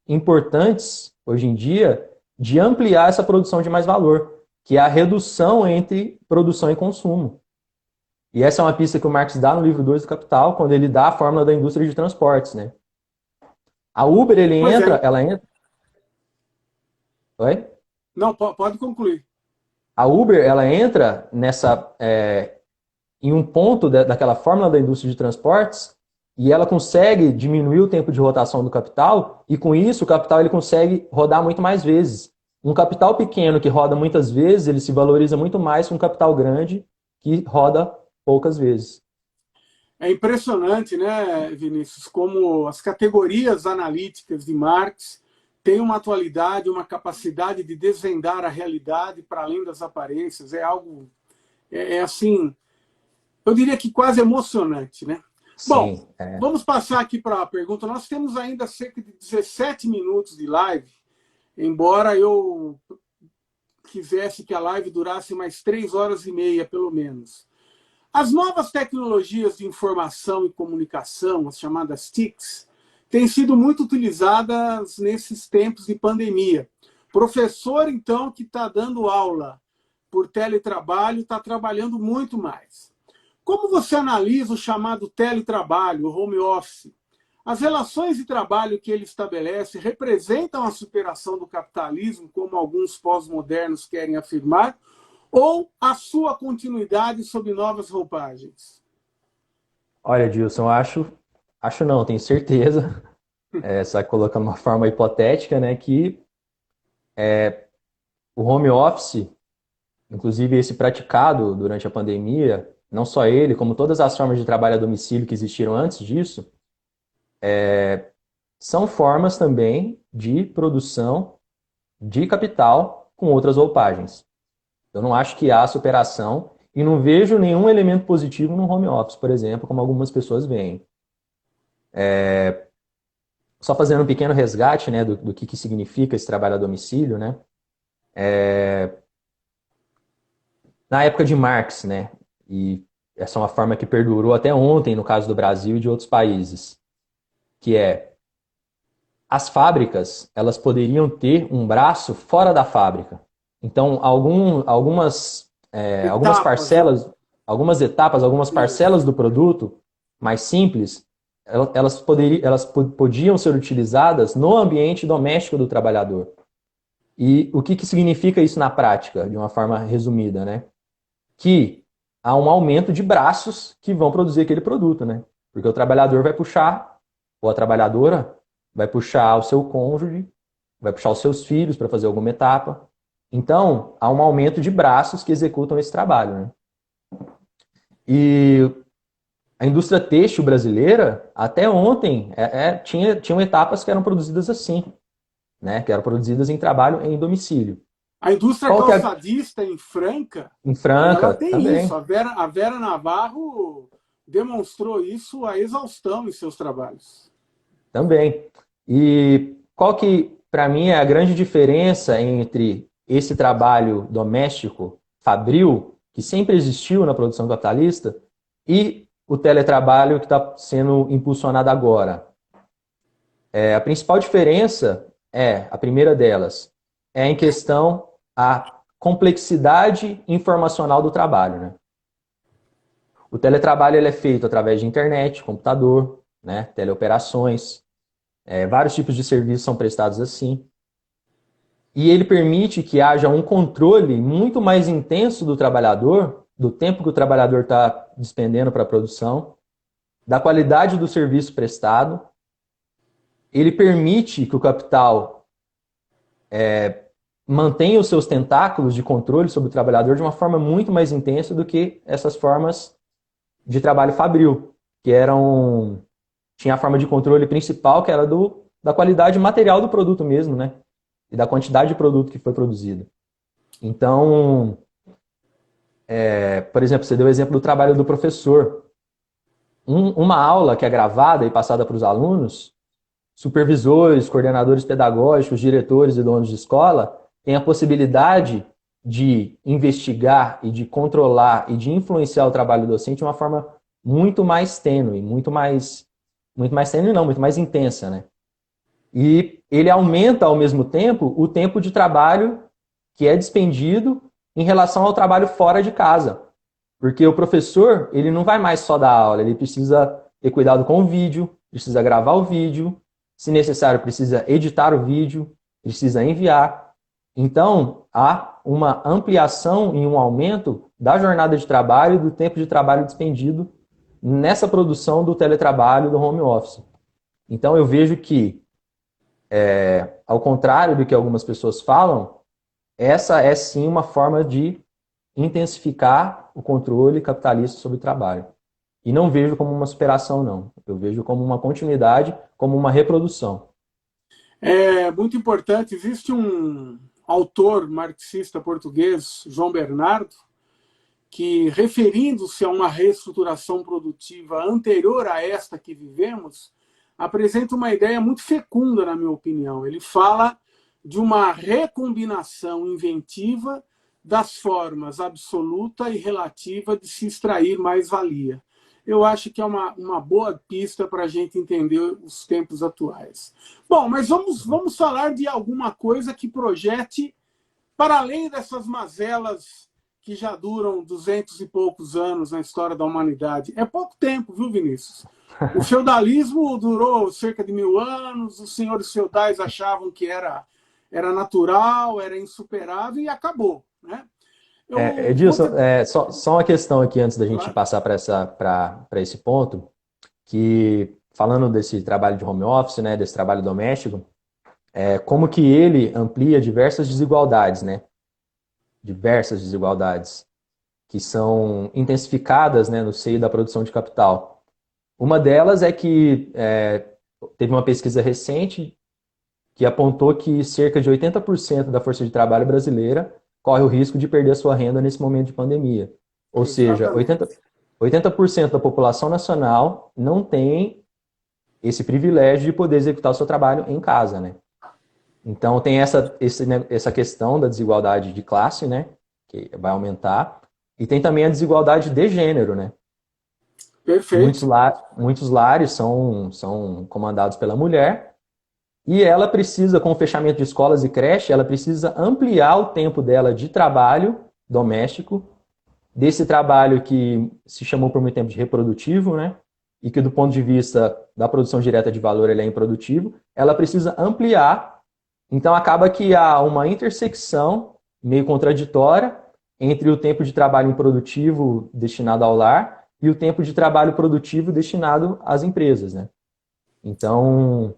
importantes, hoje em dia, de ampliar essa produção de mais valor, que é a redução entre produção e consumo. E essa é uma pista que o Marx dá no livro 2 do Capital, quando ele dá a fórmula da indústria de transportes, né? A Uber, ela entra... Oi? Não, pode concluir. A Uber, ela entra em um ponto daquela fórmula da indústria de transportes e ela consegue diminuir o tempo de rotação do capital e com isso o capital ele consegue rodar muito mais vezes. Um capital pequeno que roda muitas vezes, ele se valoriza muito mais que um capital grande que roda poucas vezes. É impressionante, né, Vinícius, como as categorias analíticas de Marx têm uma atualidade, uma capacidade de desvendar a realidade para além das aparências. É algo, assim, eu diria que quase emocionante, né? Sim, bom, vamos passar aqui para a pergunta. Nós temos ainda cerca de 17 minutos de live, embora eu quisesse que a live durasse mais 3 horas e meia, pelo menos. As novas tecnologias de informação e comunicação, as chamadas TICs, têm sido muito utilizadas nesses tempos de pandemia. Professor, então, que está dando aula por teletrabalho, está trabalhando muito mais. Como você analisa o chamado teletrabalho, o home office? As relações de trabalho que ele estabelece representam a superação do capitalismo, como alguns pós-modernos querem afirmar, ou a sua continuidade sob novas roupagens? Olha, Dilson, acho não, tenho certeza, só colocando uma forma hipotética, né, que o home office, inclusive esse praticado durante a pandemia, não só ele, como todas as formas de trabalho a domicílio que existiram antes disso, são formas também de produção de capital com outras roupagens. Eu não acho que há superação e não vejo nenhum elemento positivo no home office, por exemplo, como algumas pessoas veem. Só fazendo um pequeno resgate, né, do que significa esse trabalho a domicílio, né? Na época de Marx, né, e essa é uma forma que perdurou até ontem, no caso do Brasil e de outros países, que é as fábricas, elas poderiam ter um braço fora da fábrica. Então, algumas Etapas, né? parcelas, algumas etapas, algumas parcelas Isso. do produto mais simples, podiam ser utilizadas no ambiente doméstico do trabalhador. E o que significa isso na prática, de uma forma resumida, né? Que há um aumento de braços que vão produzir aquele produto, né? Porque o trabalhador vai puxar, ou a trabalhadora vai puxar o seu cônjuge, vai puxar os seus filhos para fazer alguma etapa. Então, há um aumento de braços que executam esse trabalho, né? E a indústria têxtil brasileira, até ontem, tinham etapas que eram produzidas assim, né? Que eram produzidas em trabalho em domicílio. A indústria Qual que é calçadista em Franca, em ela Franca tem isso. também? A Vera Navarro demonstrou isso à exaustão em seus trabalhos. Também. E qual que, para mim, é a grande diferença entre esse trabalho doméstico, fabril, que sempre existiu na produção capitalista, e o teletrabalho que está sendo impulsionado agora? A principal diferença a primeira delas, é em questão a complexidade informacional do trabalho, né? O teletrabalho ele é feito através de internet, computador, né, teleoperações, vários tipos de serviços são prestados assim. E ele permite que haja um controle muito mais intenso do trabalhador, do tempo que o trabalhador está despendendo para a produção, da qualidade do serviço prestado. Ele permite que o capital mantenha os seus tentáculos de controle sobre o trabalhador de uma forma muito mais intensa do que essas formas de trabalho fabril, que tinha a forma de controle principal, que era da qualidade material do produto mesmo, né? E da quantidade de produto que foi produzido. Então, por exemplo, você deu o exemplo do trabalho do professor. Uma aula que é gravada e passada para os alunos, supervisores, coordenadores pedagógicos, diretores e donos de escola têm a possibilidade de investigar e de controlar e de influenciar o trabalho docente de uma forma muito mais tênue, muito mais tênue não, muito mais intensa, né? E ele aumenta, ao mesmo tempo, o tempo de trabalho que é despendido em relação ao trabalho fora de casa. Porque o professor, ele não vai mais só dar aula, ele precisa ter cuidado com o vídeo, precisa gravar o vídeo, se necessário, precisa editar o vídeo, precisa enviar. Então, há uma ampliação e um aumento da jornada de trabalho e do tempo de trabalho despendido nessa produção do teletrabalho, do home office. Então, eu vejo que ao contrário do que algumas pessoas falam, essa é sim uma forma de intensificar o controle capitalista sobre o trabalho. E não vejo como uma superação, não. Eu vejo como uma continuidade, como uma reprodução. É muito importante. Existe um autor marxista português, João Bernardo, que, referindo-se a uma reestruturação produtiva anterior a esta que vivemos, apresenta uma ideia muito fecunda, na minha opinião. Ele fala de uma recombinação inventiva das formas absoluta e relativa de se extrair mais-valia. Eu acho que é uma boa pista para a gente entender os tempos atuais. Bom, mas vamos falar de alguma coisa que projete, para além dessas mazelas que já duram 200 e poucos anos na história da humanidade. É pouco tempo, viu, Vinícius? O feudalismo durou cerca de 1000 anos, os senhores feudais achavam que era natural, era insuperável e acabou, né? Edilson, só uma questão aqui antes da gente Claro. passar para esse ponto, que falando desse trabalho de home office, né, desse trabalho doméstico, como que ele amplia diversas desigualdades, né? Diversas desigualdades que são intensificadas, né, no seio da produção de capital. Uma delas é que teve uma pesquisa recente que apontou que cerca de 80% da força de trabalho brasileira corre o risco de perder a sua renda nesse momento de pandemia. Ou seja, Exatamente. 80% da população nacional não tem esse privilégio de poder executar o seu trabalho em casa, né? Então tem essa questão da desigualdade de classe, né? Que vai aumentar. E tem também a desigualdade de gênero, né? Perfeito. Muitos lares são comandados pela mulher e ela precisa, com o fechamento de escolas e creche, ela precisa ampliar o tempo dela de trabalho doméstico, desse trabalho que se chamou por muito tempo de reprodutivo, né? E que do ponto de vista da produção direta de valor ele é improdutivo, ela precisa ampliar. Então acaba que há uma intersecção meio contraditória entre o tempo de trabalho improdutivo destinado ao lar e o tempo de trabalho produtivo destinado às empresas, né? Então,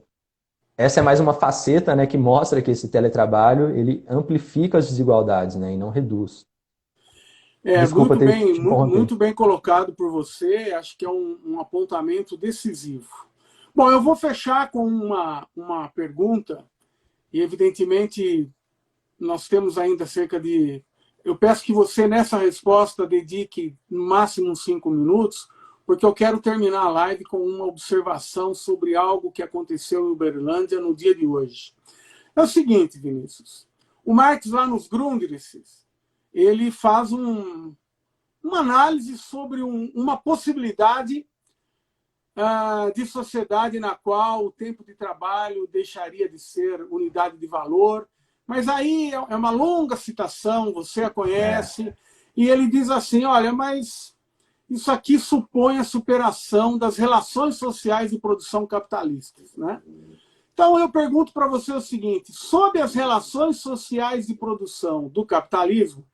essa é mais uma faceta, né, que mostra que esse teletrabalho ele amplifica as desigualdades, né, e não reduz. Desculpa ter te interrompido. Muito bem colocado por você. Acho que é um apontamento decisivo. Bom, eu vou fechar com uma pergunta, e evidentemente nós temos ainda cerca de... Eu peço que você, nessa resposta, dedique no máximo uns 5 minutos, porque eu quero terminar a live com uma observação sobre algo que aconteceu em Uberlândia no dia de hoje. É o seguinte, Vinícius. O Marx, lá nos Grundrisses, ele faz uma análise sobre uma possibilidade de sociedade na qual o tempo de trabalho deixaria de ser unidade de valor. Mas aí é uma longa citação, você a conhece, e ele diz assim, olha, mas isso aqui supõe a superação das relações sociais de produção capitalistas, né? Então eu pergunto para você o seguinte, sob as relações sociais de produção do capitalismo,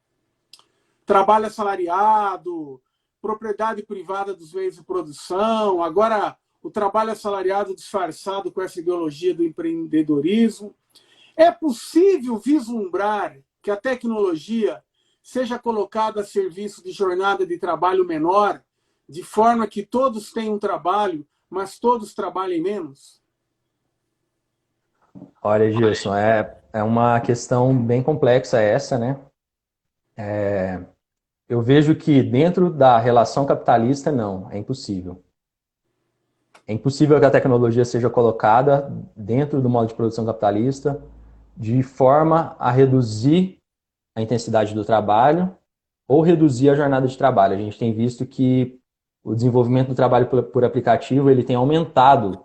trabalho assalariado, propriedade privada dos meios de produção, agora o trabalho assalariado disfarçado com essa ideologia do empreendedorismo, é possível vislumbrar que a tecnologia seja colocada a serviço de jornada de trabalho menor, de forma que todos tenham trabalho, mas todos trabalhem menos? Olha, Gilson, é uma questão bem complexa essa, né? Eu vejo que dentro da relação capitalista, não, é impossível. É impossível que a tecnologia seja colocada dentro do modo de produção capitalista de forma a reduzir a intensidade do trabalho ou reduzir a jornada de trabalho. A gente tem visto que o desenvolvimento do trabalho por aplicativo ele tem aumentado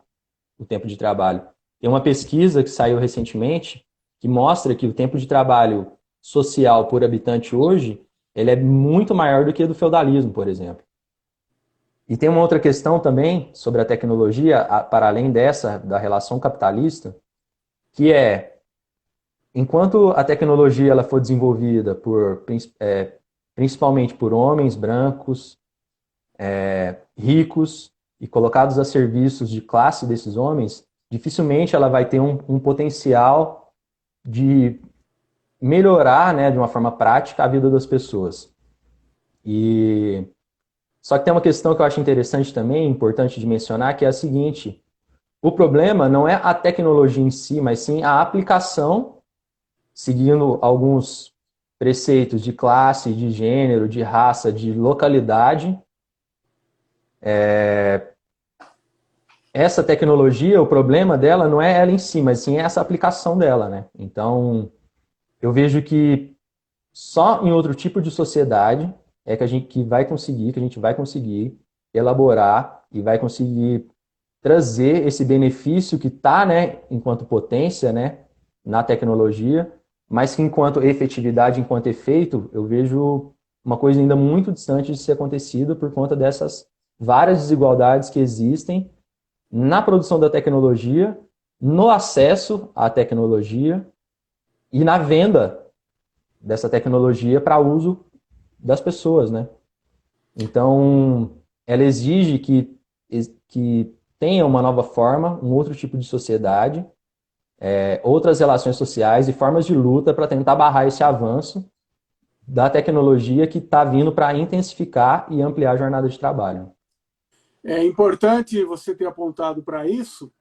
o tempo de trabalho. Tem uma pesquisa que saiu recentemente que mostra que o tempo de trabalho social por habitante hoje ele é muito maior do que o do feudalismo, por exemplo. E tem uma outra questão também sobre a tecnologia, para além dessa, da relação capitalista, que é, enquanto a tecnologia ela for desenvolvida principalmente por homens brancos, ricos e colocados a serviços de classe desses homens, dificilmente ela vai ter um potencial de melhorar, né, de uma forma prática a vida das pessoas. Só que tem uma questão que eu acho interessante também, importante de mencionar, que é a seguinte: o problema não é a tecnologia em si, mas sim a aplicação, seguindo alguns preceitos de classe, de gênero, de raça, de localidade. Essa tecnologia, o problema dela não é ela em si, mas sim essa aplicação dela, né? Então, eu vejo que só em outro tipo de sociedade é que a gente vai conseguir elaborar e vai conseguir trazer esse benefício que está, né, enquanto potência, né, na tecnologia, mas que enquanto efetividade, enquanto efeito, eu vejo uma coisa ainda muito distante de ser acontecida por conta dessas várias desigualdades que existem na produção da tecnologia, no acesso à tecnologia e na venda dessa tecnologia para uso das pessoas, né? Então, ela exige que tenha uma nova forma, um outro tipo de sociedade, outras relações sociais e formas de luta para tentar barrar esse avanço da tecnologia que está vindo para intensificar e ampliar a jornada de trabalho. É importante você ter apontado para isso,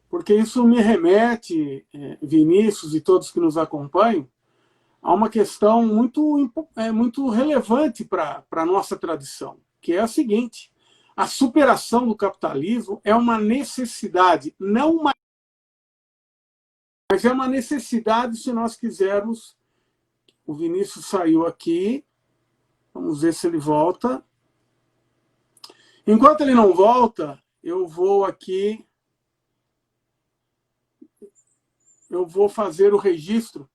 porque isso me remete, Vinícius e todos que nos acompanham, a uma questão muito relevante para a nossa tradição, que é a seguinte: a superação do capitalismo é uma necessidade, não uma... mas é uma necessidade se nós quisermos... O Vinícius saiu aqui, vamos ver se ele volta. Enquanto ele não volta, eu vou aqui, eu vou fazer o registro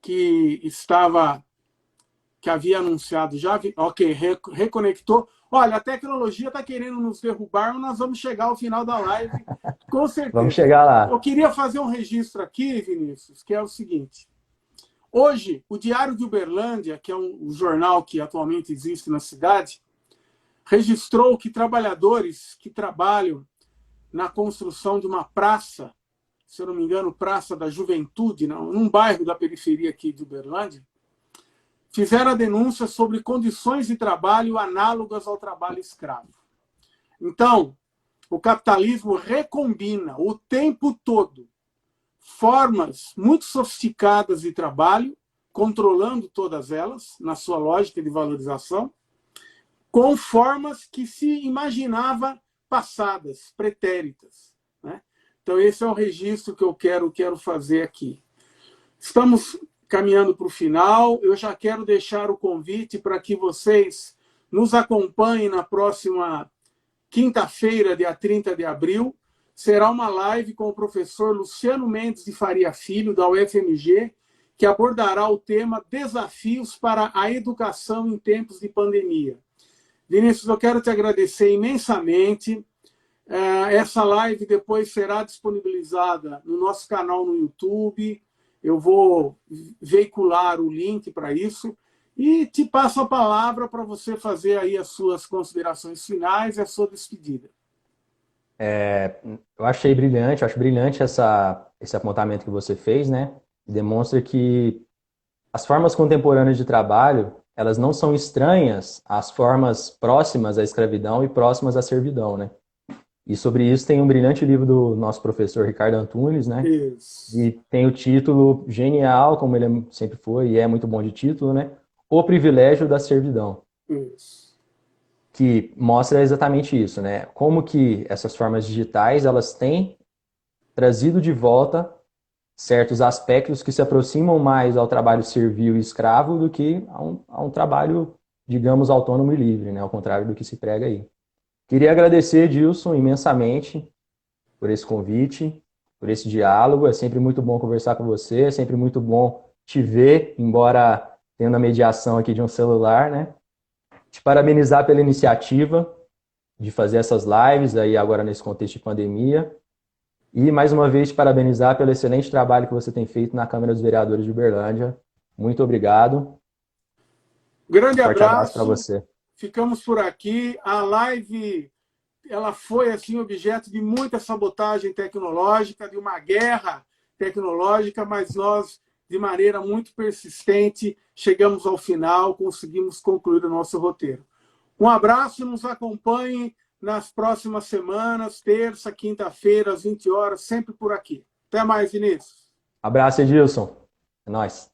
que havia anunciado já. Ok, reconectou. Olha, a tecnologia está querendo nos derrubar, mas nós vamos chegar ao final da live, com certeza. Vamos chegar lá. Eu queria fazer um registro aqui, Vinícius, que é o seguinte. Hoje, o Diário de Uberlândia, que é um jornal que atualmente existe na cidade, registrou que trabalhadores que trabalham na construção de uma praça, se eu não me engano, Praça da Juventude, num bairro da periferia aqui de Uberlândia, fizeram a denúncia sobre condições de trabalho análogas ao trabalho escravo. Então, o capitalismo recombina o tempo todo formas muito sofisticadas de trabalho, controlando todas elas, na sua lógica de valorização, com formas que se imaginava passadas, pretéritas, né? Então, esse é o registro que eu quero fazer aqui. Estamos caminhando para o final. Eu já quero deixar o convite para que vocês nos acompanhem na próxima quinta-feira, dia 30 de abril. Será uma live com o professor Luciano Mendes de Faria Filho, da UFMG, que abordará o tema Desafios para a Educação em Tempos de Pandemia. Vinícius, eu quero te agradecer imensamente. Essa live depois será disponibilizada no nosso canal no YouTube. Eu vou veicular o link para isso e te passo a palavra para você fazer aí as suas considerações finais e a sua despedida. Eu acho brilhante esse apontamento que você fez, né? Demonstra que as formas contemporâneas de trabalho, elas não são estranhas às formas próximas à escravidão e próximas à servidão, né? E sobre isso tem um brilhante livro do nosso professor Ricardo Antunes, né? Isso. E tem o título genial, como ele sempre foi, e é muito bom de título, né? O Privilégio da Servidão. Isso. Que mostra exatamente isso, né? Como que essas formas digitais, elas têm trazido de volta certos aspectos que se aproximam mais ao trabalho servil e escravo do que a um trabalho, digamos, autônomo e livre, né? Ao contrário do que se prega aí. Queria agradecer, Dilson, imensamente por esse convite, por esse diálogo. É sempre muito bom conversar com você, é sempre muito bom te ver, embora tendo a mediação aqui de um celular, né? Te parabenizar pela iniciativa de fazer essas lives aí agora nesse contexto de pandemia. E, mais uma vez, te parabenizar pelo excelente trabalho que você tem feito na Câmara dos Vereadores de Uberlândia. Muito obrigado. Grande Forte abraço para abraço. você. Ficamos por aqui. A live ela foi assim objeto de muita sabotagem tecnológica, de uma guerra tecnológica, mas nós, de maneira muito persistente, chegamos ao final, conseguimos concluir o nosso roteiro. Um abraço, nos acompanhe nas próximas semanas, terça, quinta-feira, às 20 horas, sempre por aqui. Até mais, Vinícius. Abraço, Edilson. É nóis.